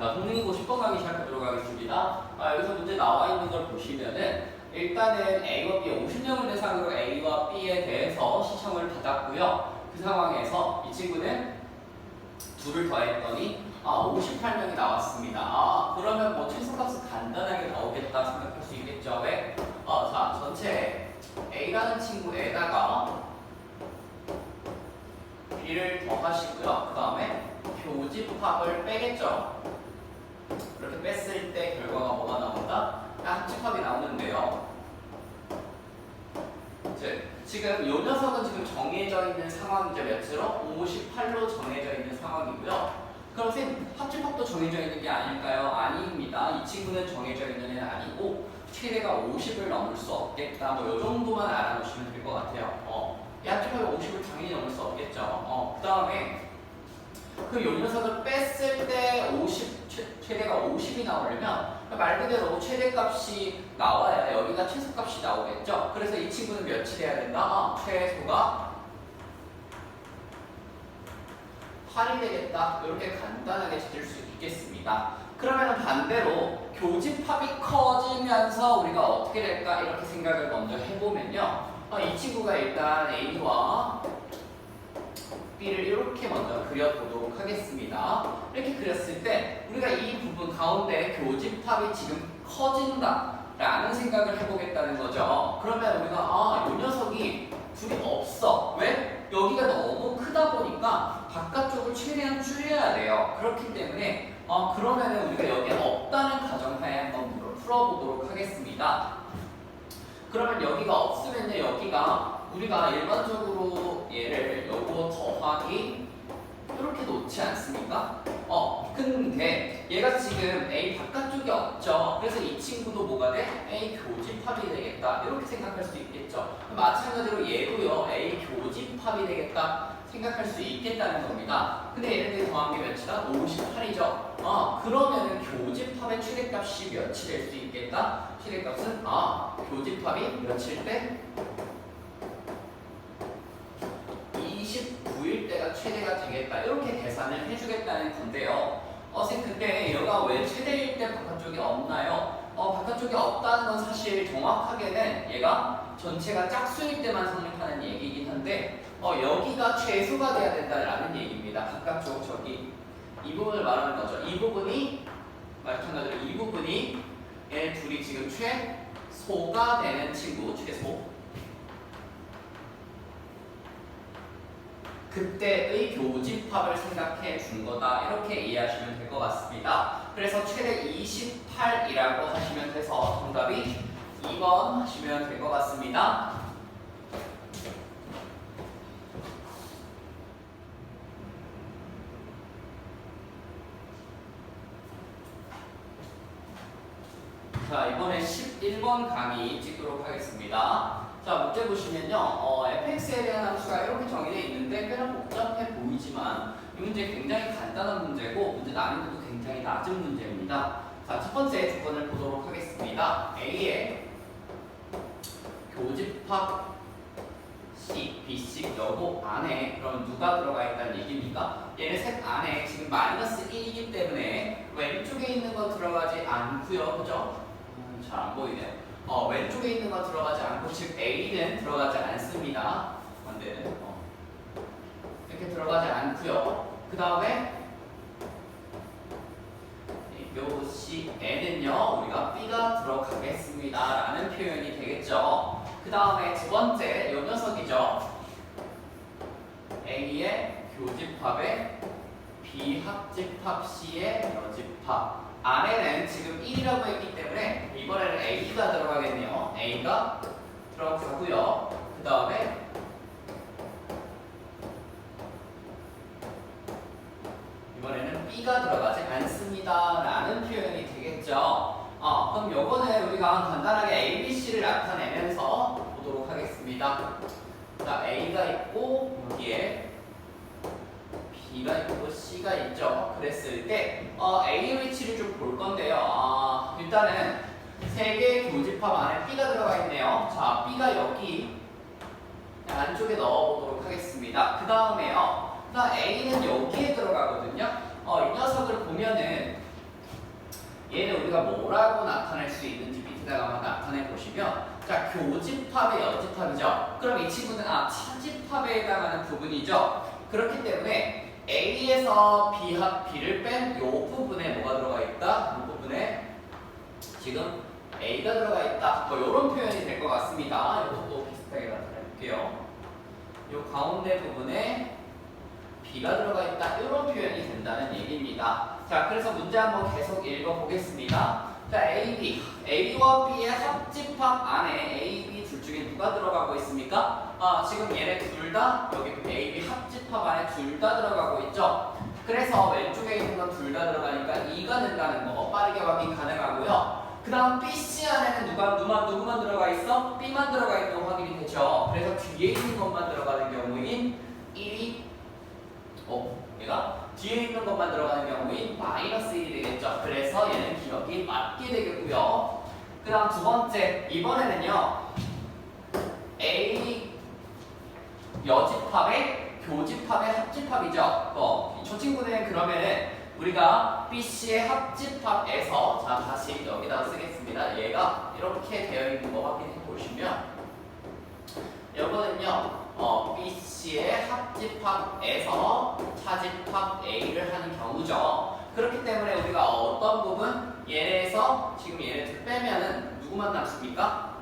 자, 성능고 10번 강의 시작하도록 하겠습니다. 여기서 문제 나와 있는 걸 보시면은 일단은 A와 B 50명을 대상으로 A와 B에 대해서 시청을 받았고요. 그 상황에서 이 친구는 둘을 더했더니 58명이 나왔습니다. 그러면 뭐 최소값은 간단하게 나오겠다 생각할 수 있겠죠. 왜? 자, 전체 A라는 친구에다가 B를 더하시고요. 그 다음에 교집합을 빼겠죠. 이렇게 뺐을 때 결과가 뭐가 나온다? 합집합이 나오는데요. 지금 이 녀석은 지금 정해져 있는 상황이죠. 몇으로? 58로 정해져 있는 상황이고요. 그럼 선생님 합집합도 정해져 있는 게 아닐까요? 아닙니다. 이 친구는 정해져 있는 애는 아니고 최대가 50을 넘을 수 없겠다. 뭐 이 정도만 알아놓으시면 될 것 같아요. 이 합집합이 50을 당연히 넘을 수 없겠죠. 그 다음에 그 요 녀석을 뺐을 때 50, 최대가 50이 나오려면 말 그대로 최대값이 나와야 여기가 최소값이 나오겠죠. 그래서 이 친구는 몇이 돼야 된다? 최소가 8이 되겠다. 이렇게 간단하게 찾을 수 있겠습니다. 그러면 반대로 교집합이 커지면서 우리가 어떻게 될까? 이렇게 생각을 먼저 해보면요. 이 친구가 일단 A와 B를 이렇게 먼저 그려보도록 하겠습니다. 이렇게 그렸을 때 우리가 이 부분 가운데 교집합이 지금 커진다 라는 생각을 해보겠다는 거죠. 그러면 우리가 이 녀석이 둘이 없어. 왜? 여기가 너무 크다 보니까 바깥쪽을 최대한 줄여야 돼요. 그렇기 때문에 그러면 우리가 여기에 없다는 가정하에 한번 풀어보도록 하겠습니다. 그러면 여기가 없으면요, 여기가 우리가 일반적으로 얘를 요거 더하기 이렇게 놓지 않습니까? 근데 얘가 지금 A 바깥쪽이 없죠. 그래서 이 친구도 뭐가 돼? A 교집합이 되겠다. 이렇게 생각할 수 있겠죠. 마찬가지로 얘도요, A 교집합이 되겠다 생각할 수 있겠다는 겁니다. 근데 얘네들이 더한 게 몇이다? 58이죠. 그러면은 교집합의 최대값이 몇이 될 수 있겠다? 최대값은 교집합이 몇일 때? 29일 때가 최대가 되겠다. 이렇게 계산을 해주겠다는 건데요. 선생님 근데 얘가 왜 최대일 때 바깥쪽이 없나요? 바깥쪽이 없다는 건 사실 정확하게는 얘가 전체가 짝수일 때만 성립하는 얘기이긴 한데 여기가 최소가 돼야 된다라는 얘기입니다. 바깥쪽 저기 이 부분을 말하는 거죠. 이 부분이 마찬가지로 이 부분이 얘 둘이 지금 최소가 되는 친구, 최소. 그때의 교집합을 생각해 준 거다. 이렇게 이해하시면 될 것 같습니다. 그래서 최대 28이라고 하시면 돼서 정답이 2번 하시면 될 것 같습니다. 자, 이번에 11번 강의 찍도록 하겠습니다. 자, 문제 보시면요. fx에 대한 함수가 이렇게 정의되어 있는데 꽤나 복잡해 보이지만 이 문제 굉장히 간단한 문제고 문제 난이도도 굉장히 낮은 문제입니다. 자, 첫 번째 조건을 보도록 하겠습니다. A의 교집합 C, B씩 요거 안에 그럼 누가 들어가 있다는 얘기입니까? 얘네 셋 안에 지금 마이너스 1이기 때문에 왼쪽에 있는 거 들어가지 않고요. 그죠? 잘 안 보이네요. 왼쪽에 있는 거 들어가지 않고 즉 A는 들어가지 않습니다. 반대는 이렇게 들어가지 않고요. 그 다음에 요 C에는요 우리가 B가 들어가겠습니다 라는 표현이 되겠죠. 그 다음에 두 번째 요 녀석이죠. A의 교집합에 B합집합 C의 여집합 안에는 지금 1이라고 했기 때문에 이번에는 A가 들어가겠네요. A가 들어가고요. 그 다음에 이번에는 B가 들어가지 않습니다 라는 표현이 되겠죠. 그럼 요거는 우리가 간단하게 A, B, C를 나타내면서 보도록 하겠습니다. 자, A가 있고 여기에 B가 있고 C가 있죠. 그랬을 때 A의 위치를 좀 볼 건데요. 일단은 세 개의 교집합 안에 B가 들어가 있네요. 자, B가 여기 안쪽에 넣어보도록 하겠습니다. 그 다음에요. A는 여기에 들어가거든요. 이 녀석을 보면은 우리가 뭐라고 나타낼 수 있는지 밑에다가 한번 나타내 보시면 자, 교집합의 여집합이죠. 그럼 이 친구는 차집합에 해당하는 부분이죠. 그렇기 때문에 A에서 B를 뺀 이 부분에 뭐가 들어가 있다? 이 부분에 지금 A가 들어가 있다. 뭐 이런 표현이 될 것 같습니다. 이것도 비슷하게 나타내 볼게요. 이 가운데 부분에 B가 들어가 있다. 이런 표현이 된다는 얘기입니다. 자, 그래서 문제 한번 계속 읽어보겠습니다. 자, A와 B의 합집합 안에 A, B 둘 중에 누가 들어가고 있습니까? 지금 얘네 둘 다 여기 A, B 합집합 안에 둘 다 들어가고 있죠. 그래서 왼쪽에 있는 건 둘 다 들어가니까 2가 된다는 거 빠르게 확인 가능하고요. 그 다음 B, C 안에는 누구만 들어가 있어? B만 들어가 있는 거 확인이 되죠. 그래서 뒤에 있는 것만 들어가는 경우인 1이 얘가 뒤에 있는 것만 들어가는 경우인 마이너스 1이 되겠죠. 그래서 얘는 기억이 맞게 되겠고요. 그 다음 두 번째, 이번에는요. A 여집합의 교집합의 합집합이죠. 저 친구는 그러면은 우리가 BC의 합집합에서 자 다시 여기다가 쓰겠습니다. 얘가 이렇게 되어 있는 거 확인해 보시면 이거는요. BC의 합집합에서 차집합 A를 하는 경우죠. 그렇기 때문에 우리가 어떤 부분 얘네에서 지금 얘네들 빼면은 누구만 남습니까?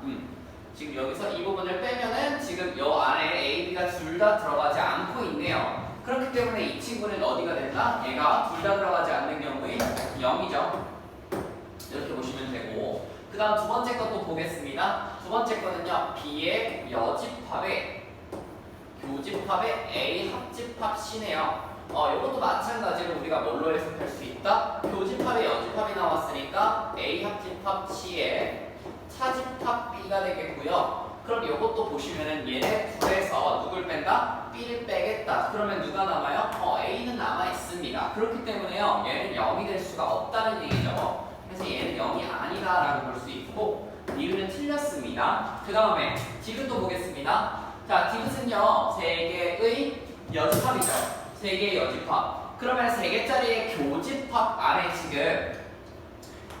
지금 여기서 이 부분을 빼면은 지금 요 안에 A, B가 둘 다 들어가지 않고 있네요. 그렇기 때문에 이 친구는 어디가 된다? 얘가 둘 다 들어가지 않는 경우인 0이죠. 이렇게 보시면 되고 그 다음 두 번째 것도 보겠습니다. 두 번째 거는요. B의 여집합에 교집합의 A 합집합 C네요. 이것도 마찬가지로 우리가 뭘로 해석할 수 있다? 교집합의 여집합이 나왔으니까 A 합집합 C에 차집합 B가 되겠고요. 그럼 이것도 보시면은 얘네 둘에서 누굴 뺀다? B를 빼겠다. 그러면 누가 남아요? A는 남아 있습니다. 그렇기 때문에요. 얘는 0이 될 수가 없다는 얘기죠. 그래서 얘는 0이 아니다라고 볼 수 있고 이유는 틀렸습니다. 그 다음에 디귿도 보겠습니다. 자, 디귿은요 3개의 여집합이죠. 3개의 여집합. 그러면 3개짜리의 교집합 안에 지금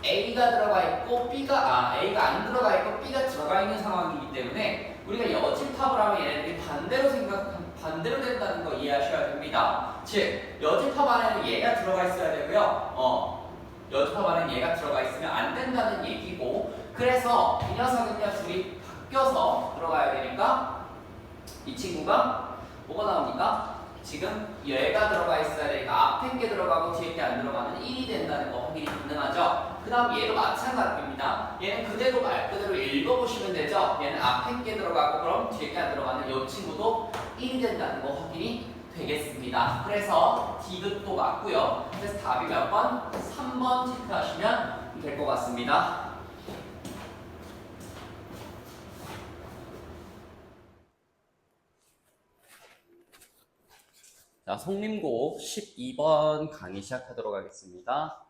A가 들어가 있고 A가 안 들어가 있고 B가 들어가 있는 상황이기 때문에 우리가 여집합을 하면 얘네들이 반대로 된다는 거 이해하셔야 됩니다. 즉 여집합 안에는 얘가 들어가 있어야 되고요. 여집합 안에는 얘가 들어가 있으면 안 된다는 얘기고 그래서 이 녀석은요 둘이 바뀌어서 들어가야 되니까 이 친구가 뭐가 나옵니까? 지금 얘가 들어가 있어야 되니까 앞에 게 들어가고 뒤에 게 안 들어가는 1이 된다는 거 확인이 가능하죠. 그 다음 얘도 마찬가지입니다. 얘는 그대로 말 그대로 읽어보시면 되죠. 얘는 앞에 게 들어가고 그럼 뒤에 게 안 들어가는 이 친구도 1이 된다는 거 확인이 되겠습니다. 그래서 디귿도 맞고요. 그래서 답이 몇 번? 3번 체크하시면 될 것 같습니다. 자, 성림고 12번 강의 시작하도록 하겠습니다.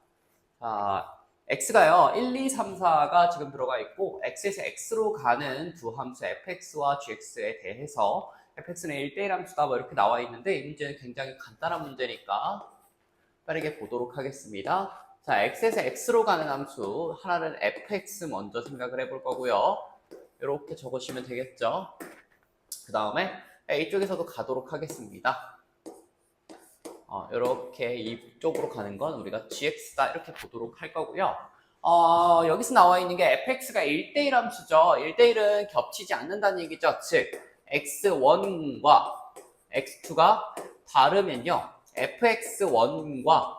자, x가요 1, 2, 3, 4가 지금 들어가 있고 x에서 x로 가는 두 함수 fx와 gx에 대해서 fx는 1대1 함수다 뭐 이렇게 나와 있는데 이 문제는 굉장히 간단한 문제니까 빠르게 보도록 하겠습니다. 자, x에서 x로 가는 함수 하나는 fx 먼저 생각을 해볼 거고요. 이렇게 적으시면 되겠죠. 그 다음에 이쪽에서도 가도록 하겠습니다. 이렇게 이쪽으로 가는 건 우리가 gx다 이렇게 보도록 할 거고요. 여기서 나와 있는 게 fx가 1대1 함수죠. 1대1은 겹치지 않는다는 얘기죠. 즉 x1과 x2가 다르면요. fx1과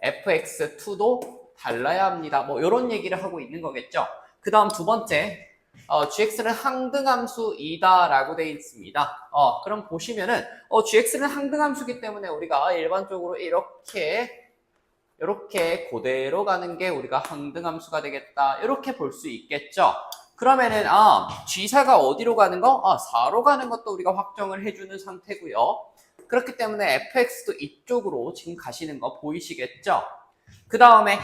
fx2도 달라야 합니다. 뭐 이런 얘기를 하고 있는 거겠죠. 그 다음 두 번째 gx는 항등함수이다 라고 되어 있습니다. 그럼 보시면은 gx는 항등함수기 때문에 우리가 일반적으로 이렇게 그대로 가는 게 우리가 항등함수가 되겠다 이렇게 볼 수 있겠죠. 그러면은 g사가 어디로 가는 거? 4로 가는 것도 우리가 확정을 해주는 상태고요. 그렇기 때문에 fx도 이쪽으로 지금 가시는 거 보이시겠죠? 그 다음에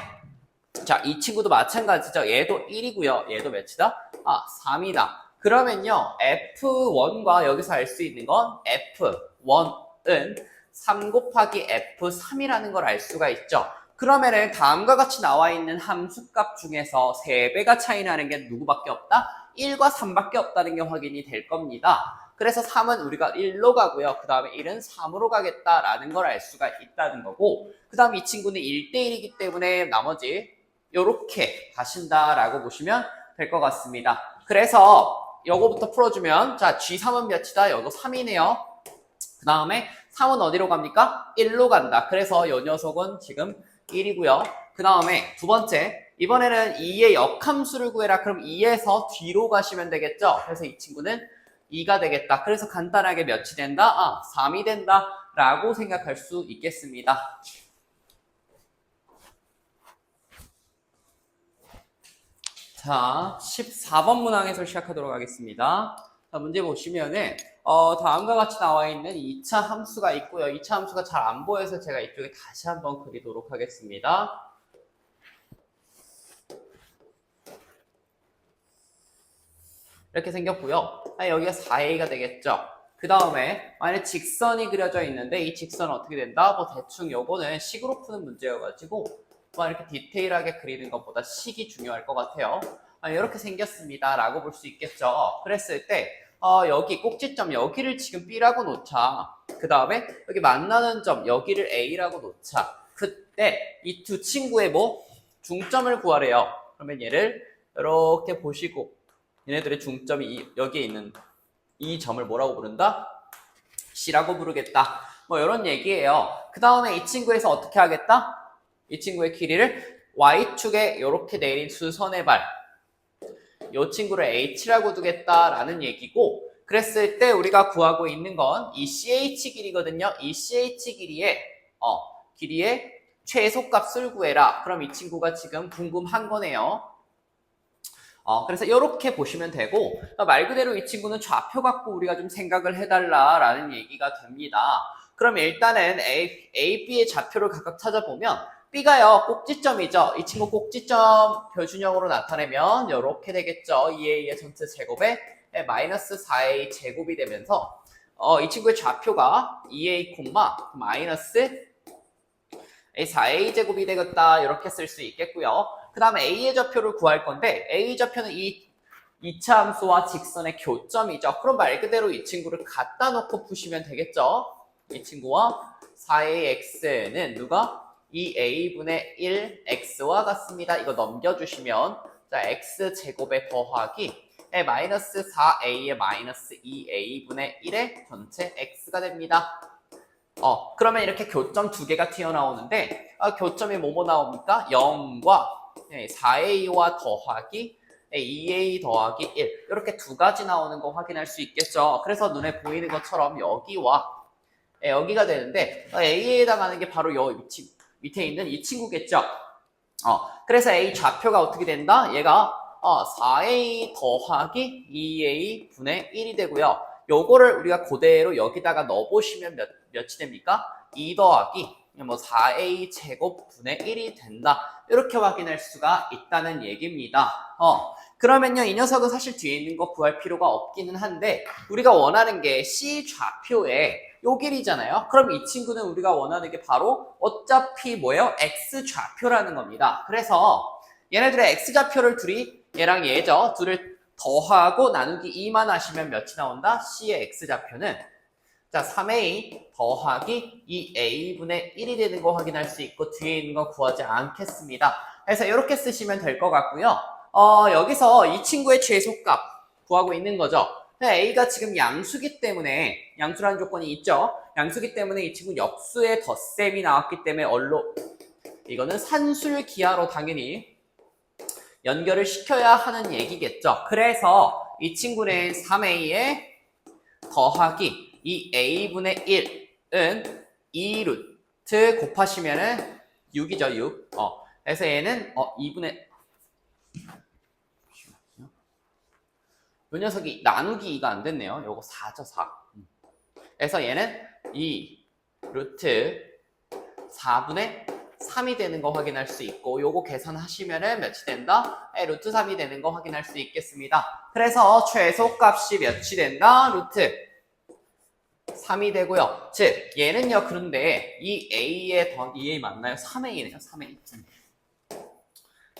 자, 이 친구도 마찬가지죠. 얘도 1이고요. 얘도 몇이다? 3이다. 그러면요. F1과 여기서 알 수 있는 건 F1은 3 곱하기 F3이라는 걸 알 수가 있죠. 그러면은 다음과 같이 나와 있는 함수값 중에서 3배가 차이 나는 게 누구밖에 없다? 1과 3밖에 없다는 게 확인이 될 겁니다. 그래서 3은 우리가 1로 가고요. 그 다음에 1은 3으로 가겠다라는 걸 알 수가 있다는 거고, 그 다음 이 친구는 1대1이기 때문에 나머지 요렇게 가신다라고 보시면 될 것 같습니다. 그래서 요거부터 풀어주면, 자, G3은 몇이다? 요거 3이네요. 그 다음에 3은 어디로 갑니까? 1로 간다. 그래서 요 녀석은 지금 1이고요. 그 다음에 두 번째, 이번에는 2의 역함수를 구해라. 그럼 2에서 뒤로 가시면 되겠죠? 그래서 이 친구는 2가 되겠다. 그래서 간단하게 몇이 된다? 3이 된다. 라고 생각할 수 있겠습니다. 자, 14번 문항에서 시작하도록 하겠습니다. 자, 문제 보시면은 다음과 같이 나와 있는 2차 함수가 있고요. 2차 함수가 잘 안 보여서 제가 이쪽에 다시 한번 그리도록 하겠습니다. 이렇게 생겼고요. 여기가 4a가 되겠죠. 그 다음에 만약 직선이 그려져 있는데 이 직선은 어떻게 된다? 뭐 대충 요거는 식으로 푸는 문제여가지고 이렇게 디테일하게 그리는 것보다 식이 중요할 것 같아요. 이렇게 생겼습니다 라고 볼 수 있겠죠. 그랬을 때 여기 꼭지점 여기를 지금 B라고 놓자. 그 다음에 여기 만나는 점 여기를 A라고 놓자. 그때 이 두 친구의 뭐 중점을 구하래요. 그러면 얘를 이렇게 보시고 얘네들의 중점이 여기에 있는 이 점을 뭐라고 부른다? C라고 부르겠다. 뭐 이런 얘기예요. 그 다음에 이 친구에서 어떻게 하겠다? 이 친구의 길이를 Y축에 이렇게 내린 수선의 발 이 친구를 H라고 두겠다라는 얘기고, 그랬을 때 우리가 구하고 있는 건 이 CH 길이거든요. 이 CH 길이의 최소값을 구해라. 그럼 이 친구가 지금 궁금한 거네요. 그래서 이렇게 보시면 되고, 말 그대로 이 친구는 좌표 갖고 우리가 좀 생각을 해달라라는 얘기가 됩니다. 그럼 일단은 A, B의 좌표를 각각 찾아보면 B가요, 꼭지점이죠. 이 친구 꼭지점 표준형으로 나타내면 이렇게 되겠죠. 2A의 전체 제곱에 마이너스 4A 제곱이 되면서 이 친구의 좌표가 2A, 마이너스 4A 제곱이 되겠다. 이렇게 쓸 수 있겠고요. 그 다음에 A의 좌표를 구할 건데 A 좌표는 이 2차 함수와 직선의 교점이죠. 그럼 말 그대로 이 친구를 갖다 놓고 푸시면 되겠죠. 이 친구와 4AX는 누가? 2A분의 1X와 같습니다. 이거 넘겨주시면 자 X제곱의 더하기 마이너스 4A의 마이너스 2A분의 1의 전체 X가 됩니다. 그러면 이렇게 교점 두 개가 튀어나오는데 교점이 뭐뭐 나옵니까? 0과 4A와 더하기 2A 더하기 1 이렇게 두 가지 나오는 거 확인할 수 있겠죠. 그래서 눈에 보이는 것처럼 여기와 여기가 되는데 A에 해당하는 게 바로 여 밑에 있는 이 친구겠죠. 그래서 A 좌표가 어떻게 된다? 얘가 4A 더하기 2A 분의 1이 되고요. 요거를 우리가 그대로 여기다가 넣어보시면 몇이 됩니까? 2 더하기 4A 제곱 분의 1이 된다. 이렇게 확인할 수가 있다는 얘기입니다. 그러면요, 이 녀석은 사실 뒤에 있는 거 구할 필요가 없기는 한데 우리가 원하는 게 C 좌표에 요 길이잖아요. 그럼 이 친구는 우리가 원하는 게 바로 어차피 뭐예요? X 좌표라는 겁니다. 그래서 얘네들의 X 좌표를 얘랑 얘죠. 둘을 더하고 나누기 2만 하시면 몇이 나온다? C의 X 좌표는 자 3A 더하기 2A분의 1이 되는 거 확인할 수 있고 뒤에 있는 거 구하지 않겠습니다. 그래서 이렇게 쓰시면 될 것 같고요. 여기서 이 친구의 최소값 구하고 있는 거죠. A가 지금 양수기 때문에 양수라는 조건이 있죠. 양수기 때문에 이 친구는 역수의 덧셈이 나왔기 때문에 이거는 산술기하로 당연히 연결을 시켜야 하는 얘기겠죠. 그래서 이 친구는 3A에 더하기 2A분의 1은 2루트 곱하시면은 6이죠. 6. 그래서 얘는 2분의 이 녀석이 나누기 2가 안 됐네요. 요거 4죠, 4. 그래서 얘는 2 루트 4분의 3이 되는 거 확인할 수 있고 요거 계산하시면은 몇이 된다? 루트 3이 되는 거 확인할 수 있겠습니다. 그래서 최소값이 몇이 된다? 루트 3이 되고요. 즉 얘는요. 그런데 이 A에 더 2A 맞나요? 3A네요. 3A.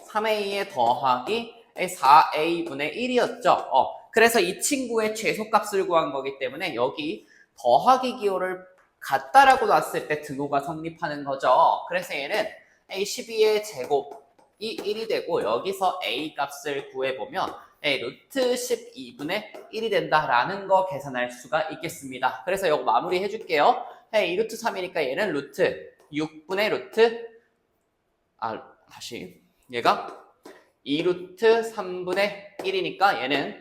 3A에 더하기 4A분의 1이었죠. 그래서 이 친구의 최소값을 구한 거기 때문에 여기 더하기 기호를 같다라고 놨을 때 등호가 성립하는 거죠. 그래서 얘는 A12의 제곱이 1이 되고 여기서 A 값을 구해보면 루트 12분의 1이 된다라는 거 계산할 수가 있겠습니다. 그래서 이거 마무리 해줄게요. 2루트 3이니까 얘는 루트 6분의 루트 다시 얘가 2루트 3분의 1이니까 얘는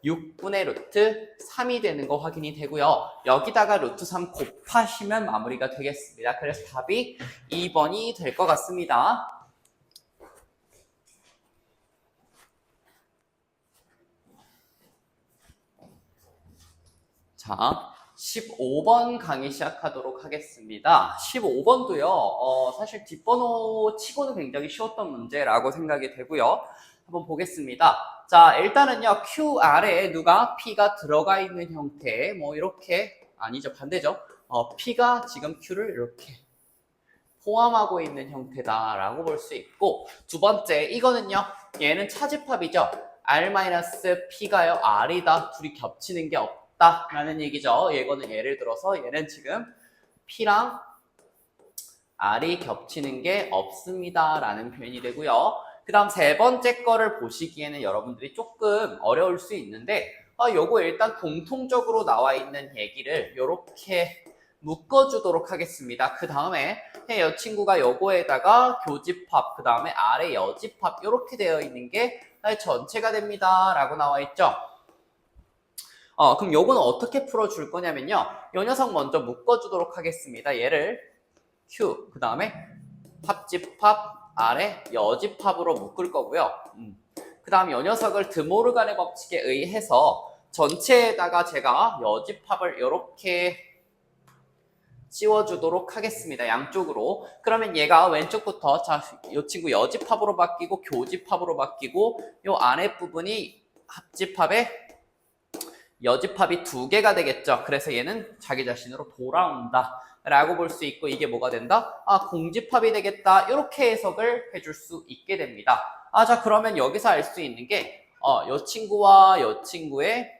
6분의 루트 3이 되는 거 확인이 되고요. 여기다가 루트 3 곱하시면 마무리가 되겠습니다. 그래서 답이 2번이 될 것 같습니다. 자, 15번 강의 시작하도록 하겠습니다. 15번도요, 사실 뒷번호 치고는 굉장히 쉬웠던 문제라고 생각이 되고요. 한번 보겠습니다. 자, 일단은요, Q 아래에 누가 P가 들어가 있는 형태, 뭐 이렇게, 아니죠, 반대죠. P가 지금 Q를 이렇게 포함하고 있는 형태다라고 볼 수 있고, 두 번째, 이거는요, 얘는 차집합이죠. R-P가요, R이다. 둘이 겹치는 게 라는 얘기죠. 이거는 예를 들어서 얘는 지금 P랑 R이 겹치는 게 없습니다 라는 표현이 되고요. 그 다음 세 번째 거를 보시기에는 여러분들이 조금 어려울 수 있는데 요거 일단 공통적으로 나와 있는 얘기를 이렇게 묶어주도록 하겠습니다. 그 다음에 이 친구가 요거에다가 교집합, 그 다음에 아래 여집합 이렇게 되어 있는 게 전체가 됩니다 라고 나와 있죠. 그럼 요거는 어떻게 풀어줄 거냐면요. 요 녀석 먼저 묶어주도록 하겠습니다. 얘를 Q, 그 다음에 합집합, 아래 여집합으로 묶을 거고요. 그 다음 요 녀석을 드모르간의 법칙에 의해서 전체에다가 제가 여집합을 이렇게 씌워주도록 하겠습니다. 양쪽으로. 그러면 얘가 왼쪽부터 자, 요 친구 여집합으로 바뀌고 교집합으로 바뀌고 요 안에 부분이 합집합에 여집합이 2개가 되겠죠. 그래서 얘는 자기 자신으로 돌아온다 라고 볼 수 있고 이게 뭐가 된다? 공집합이 되겠다. 이렇게 해석을 해줄 수 있게 됩니다. 자 그러면 여기서 알 수 있는 게 요 친구와 요 친구의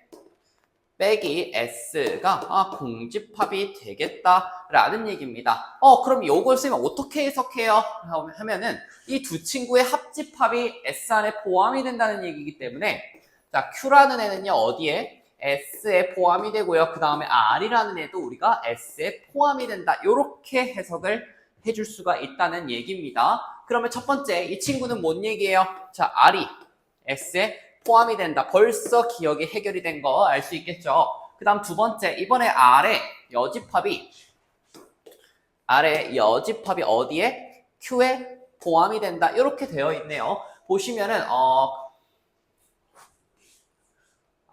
빼기 S가 공집합이 되겠다라는 얘기입니다. 그럼 요걸 쓰면 어떻게 해석해요? 하면은 이 두 친구의 합집합이 S 안에 포함이 된다는 얘기이기 때문에 자 Q라는 애는요 어디에? S에 포함이 되고요. 그 다음에 R이라는 애도 우리가 S에 포함이 된다. 이렇게 해석을 해줄 수가 있다는 얘기입니다. 그러면 첫 번째 이 친구는 뭔 얘기예요? 자, R이 S에 포함이 된다. 벌써 기억이 해결이 된 거 알 수 있겠죠. 그 다음 두 번째 이번에 R의 여집합이 어디에? Q에 포함이 된다. 이렇게 되어 있네요. 보시면은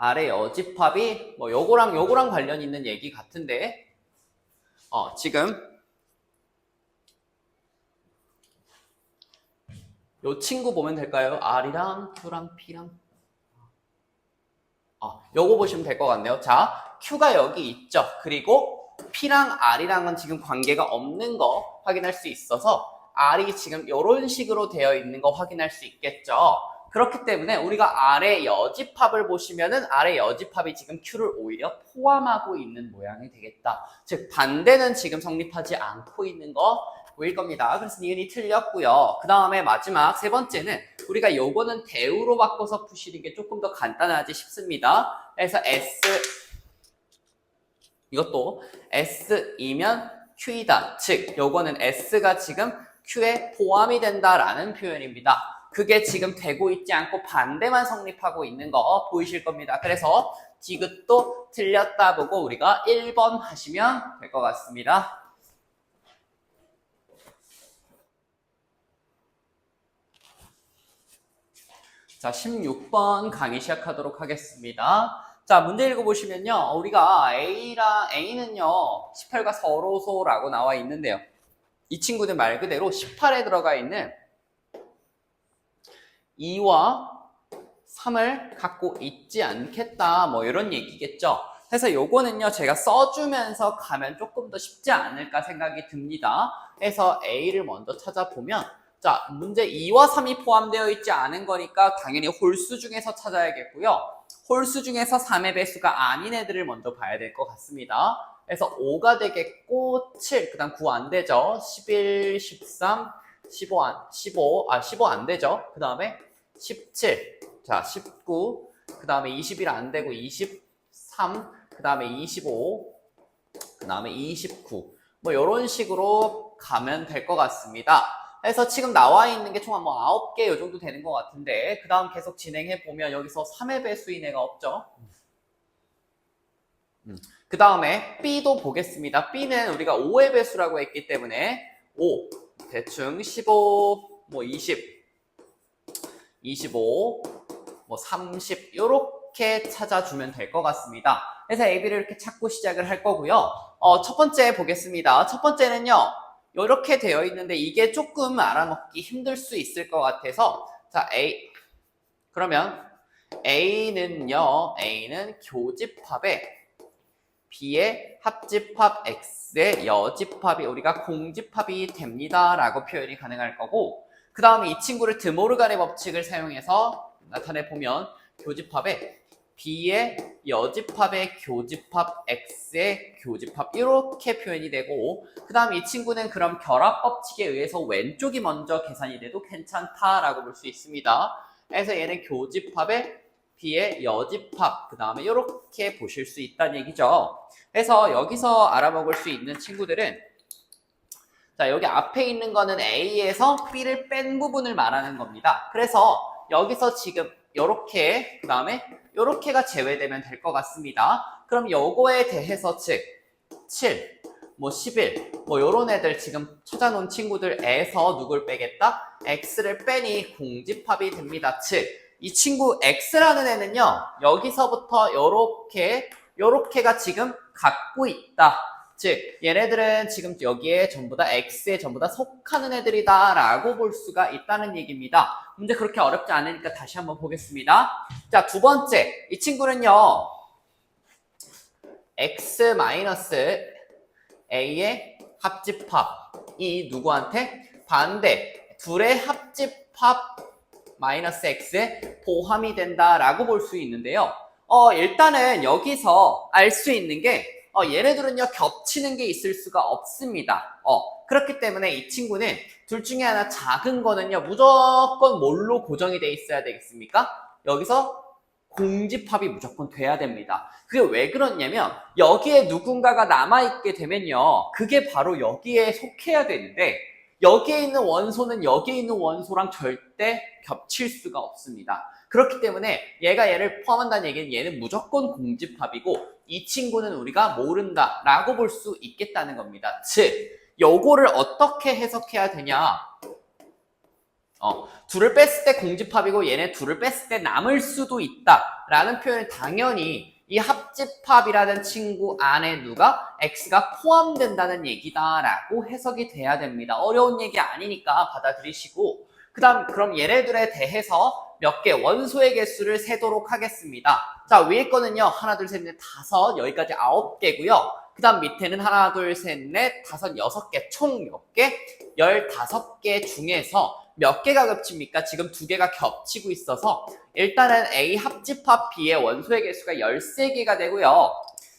아래 여집합이 뭐 요거랑 관련 있는 얘기 같은데 지금 요 친구 보면 될까요? R이랑 Q랑 P랑 요거 보시면 될 것 같네요. 자, Q가 여기 있죠. 그리고 P랑 R이랑은 지금 관계가 없는 거 확인할 수 있어서 R이 지금 요런 식으로 되어 있는 거 확인할 수 있겠죠. 그렇기 때문에 우리가 아래 여집합을 보시면은 아래 여집합이 지금 Q를 오히려 포함하고 있는 모양이 되겠다. 즉 반대는 지금 성립하지 않고 있는 거 보일 겁니다. 그래서 니은이 틀렸고요. 그 다음에 마지막 세 번째는 우리가 요거는 대우로 바꿔서 푸시는 게 조금 더 간단하지 싶습니다. 그래서 이것도 S이면 Q이다. 즉 요거는 S가 지금 Q에 포함이 된다라는 표현입니다. 그게 지금 되고 있지 않고 반대만 성립하고 있는 거 보이실 겁니다. 그래서 디귿도 틀렸다 보고 우리가 1번 하시면 될 것 같습니다. 자, 16번 강의 시작하도록 하겠습니다. 자, 문제 읽어보시면요. 우리가 A는요, 18과 서로소라고 나와 있는데요. 이 친구는 말 그대로 18에 들어가 있는 2와 3을 갖고 있지 않겠다 뭐 이런 얘기겠죠. 그래서 요거는요, 제가 써주면서 가면 조금 더 쉽지 않을까 생각이 듭니다. 그래서 A를 먼저 찾아보면, 자, 문제 2와 3이 포함되어 있지 않은 거니까 당연히 홀수 중에서 찾아야겠고요. 홀수 중에서 3의 배수가 아닌 애들을 먼저 봐야 될 것 같습니다. 그래서 5가 되겠고, 7, 그 다음 9 안 되죠. 11, 13, 15 안 되죠. 그 다음에 17, 자, 19, 그 다음에 21 안 되고 23, 그 다음에 25, 그 다음에 29. 뭐 이런 식으로 가면 될 것 같습니다. 그래서 지금 나와 있는 게 총 한 뭐 9개 이 정도 되는 것 같은데, 그 다음 계속 진행해 보면 여기서 3의 배수인 애가 없죠. 그 다음에 B도 보겠습니다. B는 우리가 5의 배수라고 했기 때문에 5, 대충 15, 뭐 20, 25, 뭐 30 이렇게 찾아주면 될 것 같습니다. 그래서 AB를 이렇게 찾고 시작을 할 거고요. 첫 번째 보겠습니다. 첫 번째는요, 이렇게 되어 있는데 이게 조금 알아먹기 힘들 수 있을 것 같아서, 자, 그러면 A는 교집합에 B의 합집합 X의 여집합이 우리가 공집합이 됩니다 라고 표현이 가능할 거고, 그 다음에 이 친구를 드모르간의 법칙을 사용해서 나타내보면 교집합에 B의 여집합의 교집합 X의 교집합 이렇게 표현이 되고, 그 다음 이 친구는 그럼 결합 법칙에 의해서 왼쪽이 먼저 계산이 돼도 괜찮다라고 볼 수 있습니다. 그래서 얘는 교집합의 B의 여집합, 그 다음에 이렇게 보실 수 있다는 얘기죠. 그래서 여기서 알아먹을 수 있는 친구들은, 자, 여기 앞에 있는 거는 A에서 B를 뺀 부분을 말하는 겁니다. 그래서 여기서 지금 요렇게, 그 다음에 요렇게가 제외되면 될 것 같습니다. 그럼 요거에 대해서 즉 7, 뭐 11, 뭐 요런 애들 지금 찾아놓은 친구들에서 누굴 빼겠다? X를 빼니 공집합이 됩니다. 즉 이 친구 X라는 애는요, 여기서부터 요렇게가 지금 갖고 있다. 즉 얘네들은 지금 여기에 전부 다 X에 전부 다 속하는 애들이다 라고 볼 수가 있다는 얘기입니다. 문제 그렇게 어렵지 않으니까 다시 한번 보겠습니다. 자, 두 번째, 이 친구는요, X-A의 합집합이 누구한테? 반대, 둘의 합집합 마이너스 X에 포함이 된다라고 볼 수 있는데요. 일단은 여기서 알 수 있는 게 얘네들은요 겹치는 게 있을 수가 없습니다. 그렇기 때문에 이 친구는 둘 중에 하나 작은 거는요 무조건 뭘로 고정이 돼 있어야 되겠습니까? 여기서 공집합이 무조건 돼야 됩니다. 그게 왜 그렇냐면 여기에 누군가가 남아있게 되면요 그게 바로 여기에 속해야 되는데 여기에 있는 원소는 여기에 있는 원소랑 절대 겹칠 수가 없습니다. 그렇기 때문에 얘가 얘를 포함한다는 얘기는 얘는 무조건 공집합이고 이 친구는 우리가 모른다 라고 볼 수 있겠다는 겁니다. 즉 요거를 어떻게 해석해야 되냐, 둘을 뺐을 때 공집합이고 얘네 둘을 뺐을 때 남을 수도 있다 라는 표현은 당연히 이 합집합이라는 친구 안에 누가 X가 포함된다는 얘기다 라고 해석이 돼야 됩니다. 어려운 얘기 아니니까 받아들이시고, 그 다음 그럼 얘네들에 대해서 몇 개 원소의 개수를 세도록 하겠습니다. 자, 위에 거는요 하나 둘 셋 넷 다섯, 여기까지 9개고요 그 다음 밑에는 하나 둘 셋 넷 다섯 6개, 총 몇 개? 15개 중에서 몇 개가 겹칩니까? 지금 2개가 겹치고 있어서 일단은 A 합집합 B의 원소의 개수가 13개가 되고요.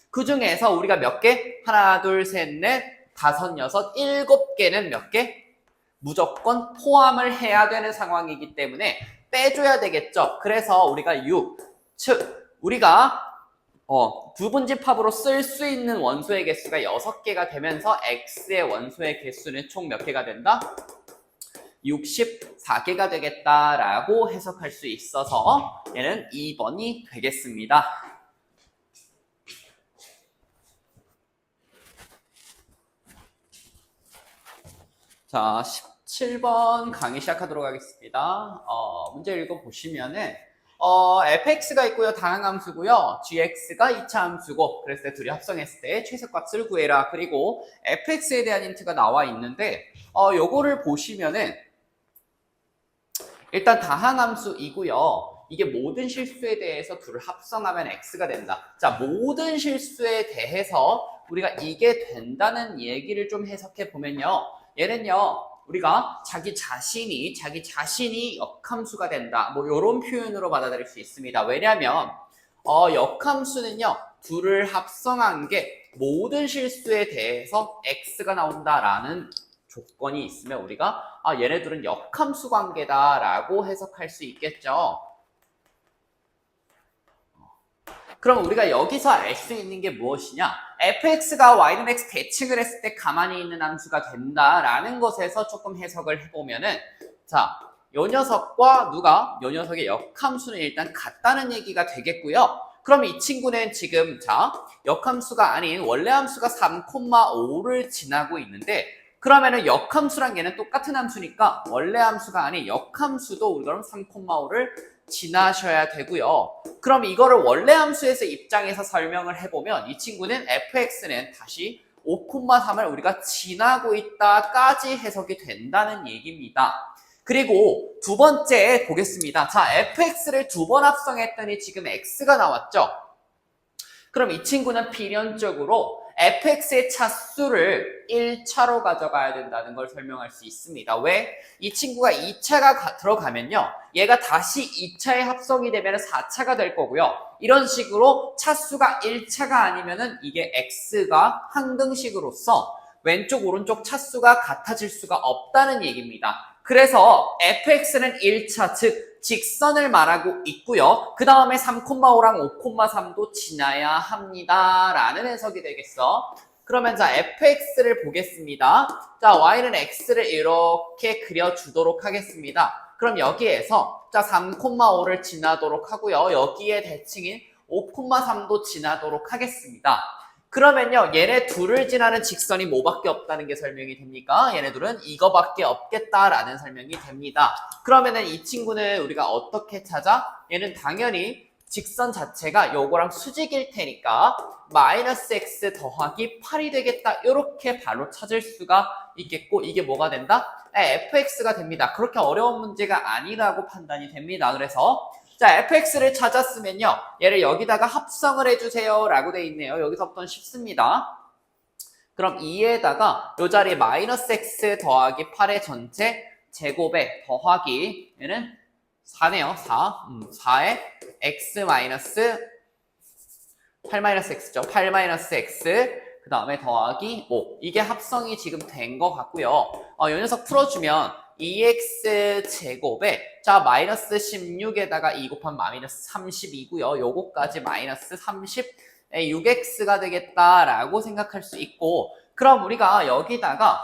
그 중에서 우리가 몇 개? 하나, 둘, 셋, 넷, 다섯, 여섯, 7개는 몇 개? 무조건 포함을 해야 되는 상황이기 때문에 빼줘야 되겠죠. 그래서 우리가 6, 즉 우리가 부분집합으로 쓸 수 있는 원소의 개수가 6개가 되면서 X의 원소의 개수는 총 몇 개가 된다? 64개가 되겠다라고 해석할 수 있어서 얘는 2번이 되겠습니다. 자, 17번 강의 시작하도록 하겠습니다. 문제 읽어보시면은 fx가 있고요. 다항함수고요. gx가 2차 함수고, 그랬을 때 둘이 합성했을 때 최소값을 구해라. 그리고 fx에 대한 힌트가 나와 있는데 요거를 보시면은 일단 다항함수이고요. 이게 모든 실수에 대해서 둘을 합성하면 x가 된다. 자, 모든 실수에 대해서 우리가 이게 된다는 얘기를 좀 해석해 보면요. 얘는요. 우리가 자기 자신이 역함수가 된다. 뭐 이런 표현으로 받아들일 수 있습니다. 왜냐하면 역함수는요. 둘을 합성한 게 모든 실수에 대해서 x가 나온다라는 조건이 있으면 우리가 얘네들은 역함수 관계다라고 해석할 수 있겠죠. 그럼 우리가 여기서 알 수 있는 게 무엇이냐? fx가 y는 x 대칭을 했을 때 가만히 있는 함수가 된다라는 것에서 조금 해석을 해보면은 자, 요 녀석과 요 녀석의 역함수는 일단 같다는 얘기가 되겠고요. 그럼 이 친구는 지금 역함수가 아닌 원래 함수가 3,5를 지나고 있는데 그러면은 역함수랑 얘는 똑같은 함수니까 원래 함수가 아닌 역함수도 우리가 3,5를 지나셔야 되고요. 그럼 이거를 원래 함수에서 입장에서 설명을 해보면 이 친구는 fx는 다시 5,3을 우리가 지나고 있다까지 해석이 된다는 얘기입니다. 그리고 두 번째 보겠습니다. 자, fx를 두 번 합성했더니 지금 x가 나왔죠? 그럼 이 친구는 필연적으로 fx의 차수를 1차로 가져가야 된다는 걸 설명할 수 있습니다. 왜? 이 친구가 2차가 들어가면요. 얘가 다시 2차에 합성이 되면 4차가 될 거고요. 이런 식으로 차수가 1차가 아니면은 이게 x가 항등식으로서 왼쪽 오른쪽 차수가 같아질 수가 없다는 얘기입니다. 그래서 fx는 1차, 즉 직선을 말하고 있고요. 그 다음에 3,5랑 5,3도 지나야 합니다. 라는 해석이 되겠어. 그러면 자, fx를 보겠습니다. 자, y는 x를 이렇게 그려주도록 하겠습니다. 그럼 여기에서 자, 3,5를 지나도록 하고요. 여기에 대칭인 5,3도 지나도록 하겠습니다. 그러면요, 얘네 둘을 지나는 직선이 뭐밖에 없다는 게 설명이 됩니까? 얘네 둘은 이거밖에 없겠다라는 설명이 됩니다. 그러면은 이 친구는 우리가 어떻게 찾아? 얘는 당연히 직선 자체가 요거랑 수직일 테니까 마이너스 x 더하기 8이 되겠다. 이렇게 바로 찾을 수가 있겠고 이게 뭐가 된다? fx가 됩니다. 그렇게 어려운 문제가 아니라고 판단이 됩니다. 그래서 자, fx를 찾았으면요. 얘를 여기다가 합성을 해주세요. 라고 돼 있네요. 여기서부터는 쉽습니다. 그럼 2에다가 요 자리에 마이너스 x 더하기 8의 전체 제곱에 더하기 얘는 4네요. 4에 x 마이너스 8 마이너스 x죠. 8 마이너스 x 그 다음에 더하기 5. 이게 합성이 지금 된 것 같고요. 이 녀석 풀어주면 2x 제곱에 자 마이너스 16에다가 2 곱하면 마이너스 32고요. 요거까지 마이너스 36x가 되겠다라고 생각할 수 있고 그럼 우리가 여기다가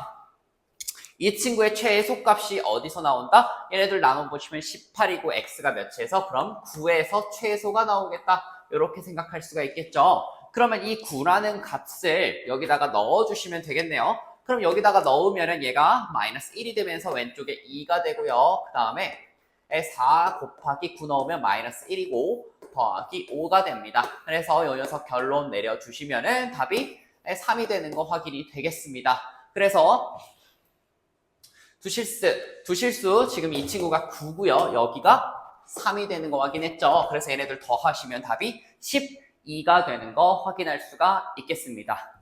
이 친구의 최소값이 어디서 나온다? 얘네들 나눠보시면 18이고 x가 몇에서 그럼 9에서 최소가 나오겠다. 이렇게 생각할 수가 있겠죠. 그러면 이 9라는 값을 여기다가 넣어주시면 되겠네요. 그럼 여기다가 넣으면은 얘가 마이너스 1이 되면서 왼쪽에 2가 되고요. 그 다음에 4 곱하기 9 넣으면 마이너스 1이고 더하기 5가 됩니다. 그래서 이 녀석 결론 내려주시면은 답이 3이 되는 거 확인이 되겠습니다. 그래서 두 실수 지금 이 친구가 9고요. 여기가 3이 되는 거 확인했죠. 그래서 얘네들 더하시면 답이 12가 되는 거 확인할 수가 있겠습니다.